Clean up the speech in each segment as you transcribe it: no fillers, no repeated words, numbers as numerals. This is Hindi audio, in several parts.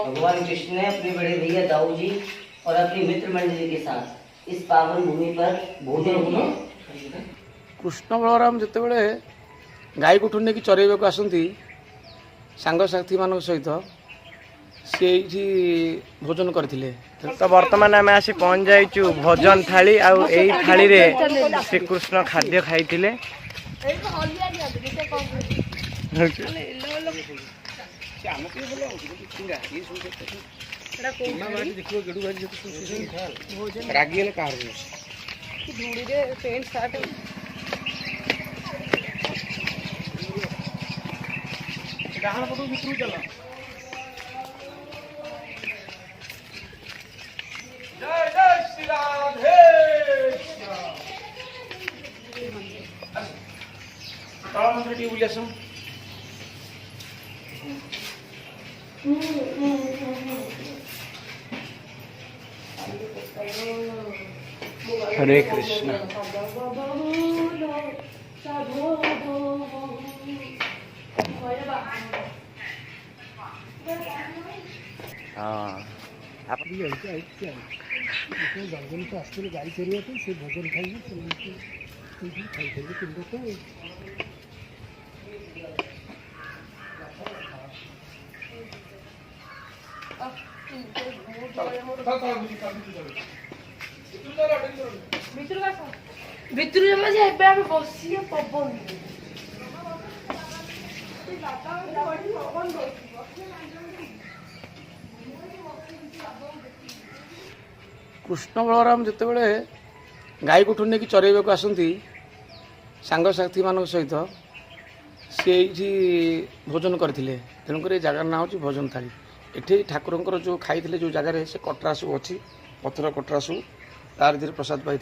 भगवान कृष्ण ने अपने बड़े भैया दाऊ जी और अपनी मित्र मंडली के साथ इस पावन भूमि पर भोजन किया। कृष्ण बलराम जितेबले गाई को ठुने की चरेबा को आसती सांगसाथी मान सहित सी भोजन करते। तो वर्तमान आम आसी पहुंच जाइचु भोजन थाली आउ एई थाली रे श्रीकृष्ण खाद्य खाइथिले। हरे कृष्ण। हाँ आप जंगल को आसते गाई चरिया से भोजन खाई कृष्ण बलराम जितेबले गाई को ठुने की चरेबा को आसती सांगसाथी मान सहित सी भोजन करते। तेणुक जगार ना हूँ भोजन थाली। एठी ठाकुर जो खाई जो जगार से कटरा सब अच्छी पथर कटरा सब तार धीरे प्रसाद पाई।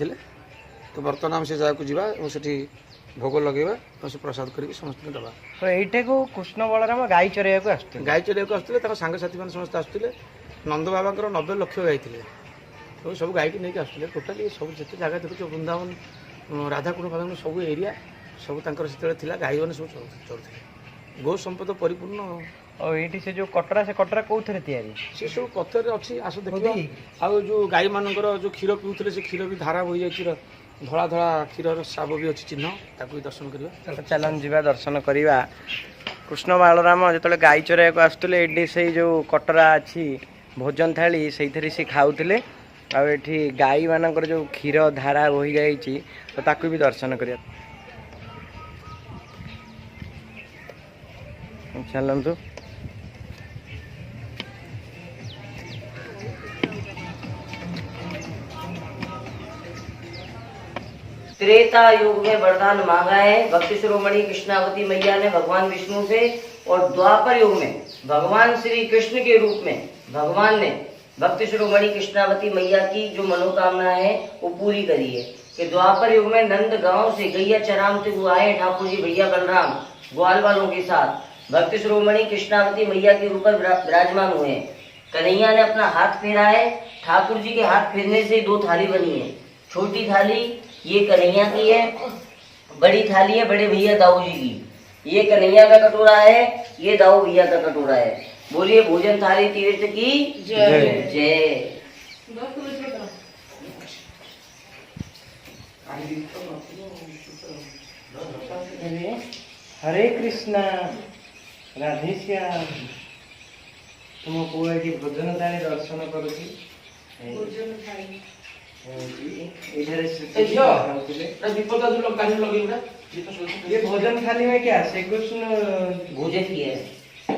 तो बर्तमान आम से जगह को जावा और से भोग लगेगा और से प्रसाद करके समस्त दबा। तो ये को कृष्ण बलराम गाई चरेया को आसते गाई चरिया को आसते सांगसाथी मैंने समस्त आसते। नंद बाबा 90 लक्ष गाई थे तो सब गाई की नहीं आसते। टोटाली सब जिते जगह देखो वृंदावन राधाकुंड फाधाकुंड सब एरिया सब से गाई मैंने सब चलुते। गो संपद परिपूर्ण। और ये से जो कटरा कौ थे तैयारी सी सब पथर अच्छी आस देख। आउ जो गाई मानकर जो क्षीर पीते से क्षीर भी धारा बही जाए धला धला क्षीर साब भी अच्छी चिन्ह ताकू दर्शन करवा। चलन जीवा दर्शन करवा। कृष्ण बलराम जो गाई चराया को आसुले ये से जो कटरा अच्छी भोजन थाली से सी खाऊले आठी गाई मानकर जो क्षीर धारा बही जाइए तो ताकू भी दर्शन करवा। चलतु त्रेता युग में वरदान मांगा है भक्ति शिरोमणि कृष्णावती मैया ने भगवान विष्णु से, और द्वापर युग में भगवान श्री कृष्ण के रूप में भगवान ने भक्ति शिरोमणि कृष्णावती मैया की जो मनोकामना है वो पूरी करी है। कि द्वापर युग में नंद गांव से गैया चरामते हुए आए ठाकुर जी भैया बलराम ग्वाल वालों के साथ भक्ति शिरोमणि कृष्णावती मैया के रूप में विराजमान हुए हैं। कन्हैया ने अपना हाथ फेरा है। ठाकुर जी के हाथ फेरने से 2 थाली बनी है। छोटी थाली ये कन्हैया की है, बड़ी थाली है बड़े भैया दाऊ जी की। ये कन्हैया का कटोरा है, ये दाऊ भैया का कटोरा है। बोलिए भोजन थाली तीर्थ की जय जय। हरे कृष्णा राधे श्याम। तुम पुआ की भोजन थाली दर्शन करुची ये भोजन थाली में क्या श्री कृष्ण भोजन किया है।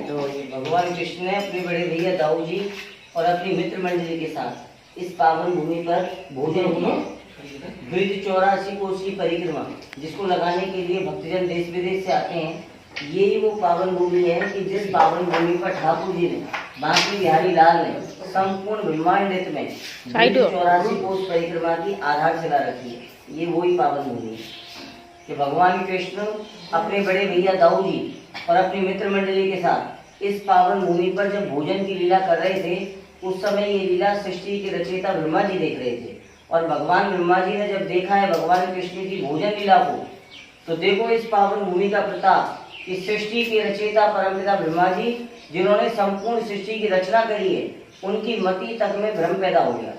तो भगवान कृष्ण ने अपने बड़े भैया दाऊ जी और अपनी मित्र मंडली के साथ इस पावन भूमि पर भोजन किया। ब्रिज 84 कोस की परिक्रमा जिसको लगाने के लिए भक्तजन देश विदेश से आते हैं। यही वो पावन भूमि है कि जिस पावन भूमि पर ठाकुर जी ने बांकी बिहारी लाल ने संपूर्ण ब्रह्मांड में 84 कोस परिक्रमा की आधारशिला रखी है। ये वही पावन भूमि है कि भगवान कृष्ण अपने बड़े भैया दाऊ जी और अपनी मित्र मंडली के साथ इस पावन भूमि पर जब भोजन की लीला कर रहे थे, उस समय ये लीला सृष्टि के रचयिता ब्रह्मा जी देख रहे थे। और भगवान ब्रह्मा जी ने जब देखा है भगवान कृष्ण की भोजन लीला को, तो देखो इस पावन भूमि का प्रताप, इस सृष्टि के रचयिता परमपिता ब्रह्मा जी जिन्होंने संपूर्ण सृष्टि की रचना करी है, उनकी मति तक में भ्रम पैदा हो गया।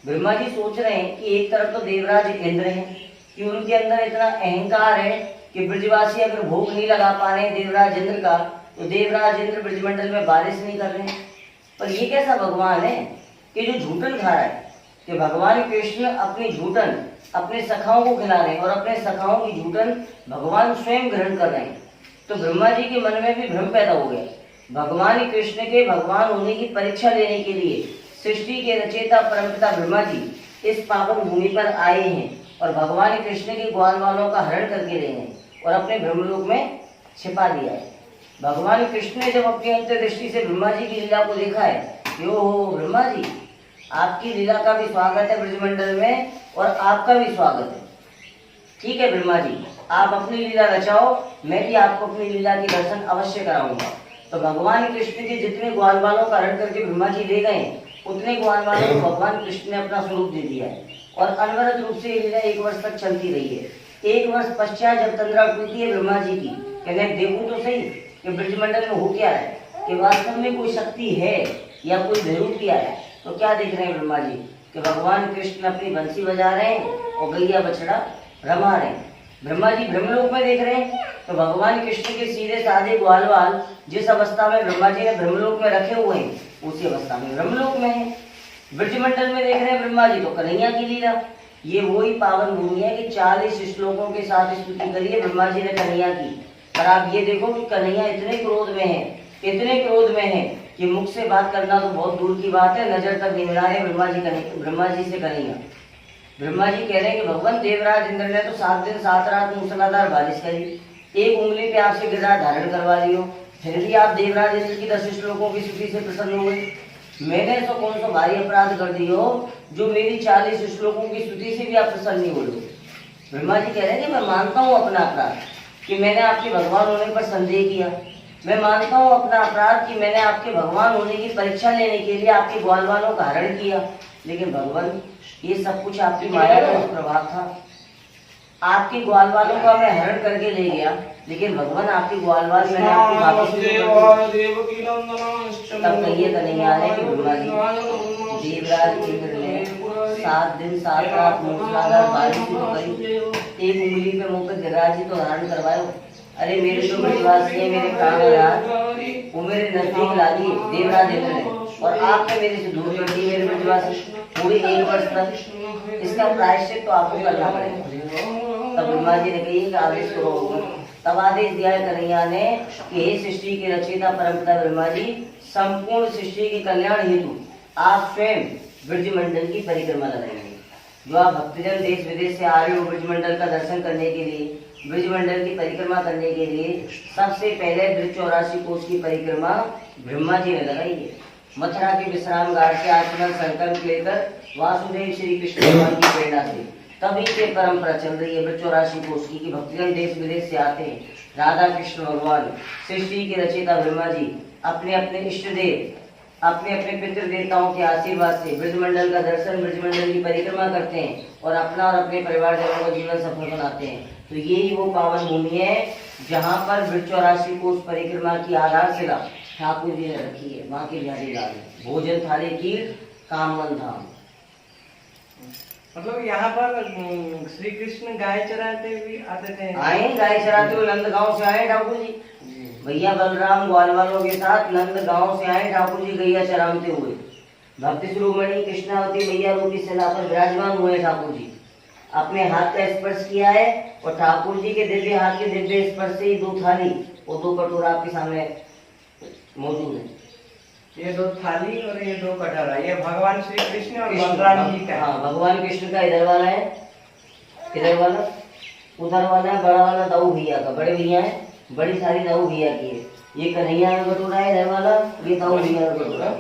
ब्रह्मा जी सोच रहे हैं कि एक तरफ तो देवराज इंद्र हैं कि उनके अंदर इतना अहंकार है कि ब्रजवासी अगर भोग नहीं लगा पा रहे हैं देवराज इंद्र का, तो देवराज इंद्र ब्रजमंडल में बारिश नहीं कर रहे हैं। पर ये कैसा भगवान है कि जो झूठन खा रहा है, कि भगवान कृष्ण अपनी झूठन अपने सखाओं को खिला रहे हैं और अपने सखाओं की झूठन भगवान स्वयं ग्रहण कर रहे हैं। तो ब्रह्मा जी के मन में भी भ्रम पैदा हो गया। भगवान कृष्ण के भगवान होने की परीक्षा लेने के लिए सृष्टि के रचयिता परमपिता ब्रह्मा जी इस पावन भूमि पर आए हैं और भगवान कृष्ण के ग्वाल वालों का हरण करके ले हैं और अपने ब्रह्मलोक में छिपा दिया है। भगवान कृष्ण ने जब अपनी अंतर्दृष्टि से ब्रह्मा जी की लीला को देखा है कि ओहो ब्रह्मा जी, आपकी लीला का भी स्वागत है ब्रजमंडल में और आपका भी स्वागत है। ठीक है ब्रह्मा जी, आप अपनी लीला रचाओ, मैं भी आपको अपनी लीला के दर्शन अवश्य कराऊंगा। तो भगवान कृष्ण के जितने ग्वाल वालों का हरण करके ब्रह्मा जी ले गए, उतने ग्वाल वालों को भगवान कृष्ण ने अपना स्वरूप दे दिया है और अनवरत रूप से ये लीला 1 वर्ष तक चलती रही है। 1 वर्ष पश्चात जब तंद्रा टूटी है ब्रह्मा जी की, कहने देखूं तो सही कि ब्रजमंडल में हो क्या है, कि वास्तव में कोई शक्ति है या कोई भैरूप किया है। तो क्या देख रहे हैं ब्रह्मा जी कि भगवान कृष्ण अपनी बंसी बजा रहे हैं और गैया बछड़ा रमा रहे हैं। ब्रह्मा जी ब्रह्मलोक में देख रहे हैं तो भगवान कृष्ण के सीधे साधे ग्वाल वाल जिस अवस्था में ब्रह्मा जी ने ब्रह्मलोक में रखे हुए हैं, उसी अवस्था में ब्रह्मलोक में है। ब्रजमंडल में देख रहे हैं ब्रह्मा जी तो कन्हैया की लीला। ये वही पावन भूमि है कि 40 श्लोकों के साथ स्तुति करिए ब्रह्मा जी ने कन्हैया की। पर आप ये देखो कि कन्हैया इतने क्रोध में है, इतने क्रोध में है कि मुख से बात करना तो बहुत दूर की बात है, नजर तक नहीं मिला रहे ब्रह्मा जी से कन्हैया। ब्रह्मा जी कह रहे हैं कि भगवान देवराज इंद्र ने तो 7 दिन 7 रात मूसलाधार बारिश करी, 1 उंगली पे आपसे गिररा धारण करवा लियो, फिर भी आप देवराज इंद्र की 10 श्लोकों की स्तुति से प्रसन्न हुए। मैंने ऐसा कौन सा भारी अपराध कर दियो जो मेरी 40 श्लोकों की स्तुति से भी आप प्रसन्न नहीं हो रहे। ब्रह्मा जी कह रहे हैं कि मैं मानता हूँ अपना अपराध कि मैंने आपके भगवान होने पर संदेह किया, मैं मानता हूँ अपना अपराध कि मैंने आपके भगवान होने की परीक्षा लेने के लिए आपके ग्वाल वालों का हरण किया, लेकिन भगवान ये सब कुछ आपकी माया का प्रभाव था। आपके ग्वाल वालों का मैं हरण करके ले गया, लेकिन भगवान आपके ग्वाल वाल मैंने आपको वापस तब कहिए तो नहीं आ रहे कि ब्रह्मा जी देवराज इंद्र ने 7 दिन 7 रात मूसलाधार बारिश करी, 1 उंगली पे मुंह पे गिरराज जी तो धारण करवाए। अरे मेरे जो ब्रजवासी है, मेरे प्राणनाथ, वो मेरे नजदीक ला दिए देवराज इंद्र ने और आपने मेरे से दूर कर दी मेरे ब्रजवासी पूरे 1 वर्ष तक। इसका प्रायश्चित तो आपको करना पड़ेगा। तब ब्रह्मा जी ने कही कि आदेश करो। तब आदेश दिया कन्हैया ने कि हे सृष्टि के रचयिता परमपिता ब्रह्मा जी, संपूर्ण सृष्टि के कल्याण हेतु आप स्वयं ब्रजमंडल की परिक्रमा लगाएंगे। जो आप भक्तजन देश विदेश से आ रहे हो ब्रजमंडल का दर्शन करने के लिए, ब्रजमंडल की परिक्रमा करने के लिए, सबसे पहले ब्रज 84 कोष की परिक्रमा ब्रह्मा जी ने लगाई है। मथुरा के विश्राम घाट से आचमन संकल्प लेकर वासुदेव श्री कृष्ण भगवान की प्रेरणा से तभी से परंपरा चल रही है ब्रज 84 कोष की कि भक्तजन देश विदेश से आते हैं। राधा कृष्ण भगवान सृष्टि के रचयिता ब्रह्मा जी अपने अपने इष्ट देव, अपने अपने पितृ देवताओं के आशीर्वाद से ब्रजमंडल का दर्शन, ब्रजमंडल की परिक्रमा करते हैं और अपना और अपने परिवारजनों का जीवन सफल बनाते हैं। तो यही वो पावन भूमि है जहाँ पर ब्रज 84 कोष परिक्रमा की आधारशिला ठाकुर जी ने रखी है। वहाँ के बिहारी लाल भोजन थाली कीट कामवन धाम। मतलब यहाँ पर श्री कृष्ण गाय चराते भी आते थे। आए गाय चराते हुए नंद गांव से आए ठाकुर जी, भैया बलराम ग्वाल वालों के साथ नंद गांव से आए ठाकुर जी गैया चराते हुए। भक्ति शिरोमणि कृष्णावती मैया रूपी शिला पर विराजमान हुए ठाकुर जी। अपने हाथ का स्पर्श किया है और ठाकुर जी के दिव्य हाथ के दिव्य स्पर्श से ही 2 थाली और 2 कटोरा आपके सामने मौजूद है। ये 2 थाली और ये 2 कटोरा, ये भगवान श्री कृष्ण और बलराम जी का। हाँ, भगवान कृष्ण का इधर वाला है, इधर वाला, उधर वाला है बड़ा वाला दाऊ भैया का, बड़े भैया है, बड़ी सारी दाऊ भैया की है। ये कन्हैया का कटोरा है इधर वाला, ये दाऊ भैया का कटोरा।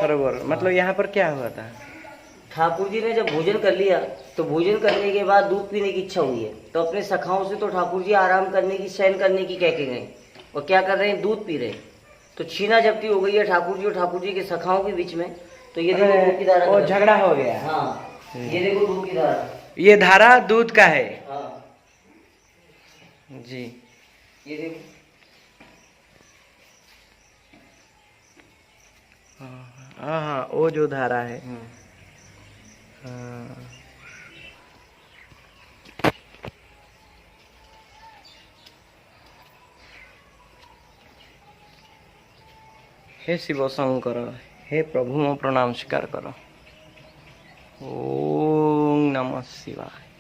बरोबर। मतलब यहाँ पर क्या हुआ था? ठाकुर जी ने जब भोजन कर लिया तो भोजन करने के बाद दूध पीने की इच्छा हुई है, तो अपने सखाओं से तो ठाकुर जी आराम करने की, शयन करने की कह के गए, और क्या कर रहे हैं, दूध पी रहे हैं। तो छीना झपटी हो गई है ठाकुर जी और ठाकुर जी के सखाओं के बीच में। तो ये देखो दूध की धारा, वो झगड़ा हो गया। हाँ ये देखो दूध की धारा, ये धारा दूध का है। हाँ जी, ये देखो, हाँ हाँ, वो जो धारा है। हाँ। हे शिव शंकर, हे प्रभु मो प्रणाम स्वीकार कर। ओम नमः शिवाय।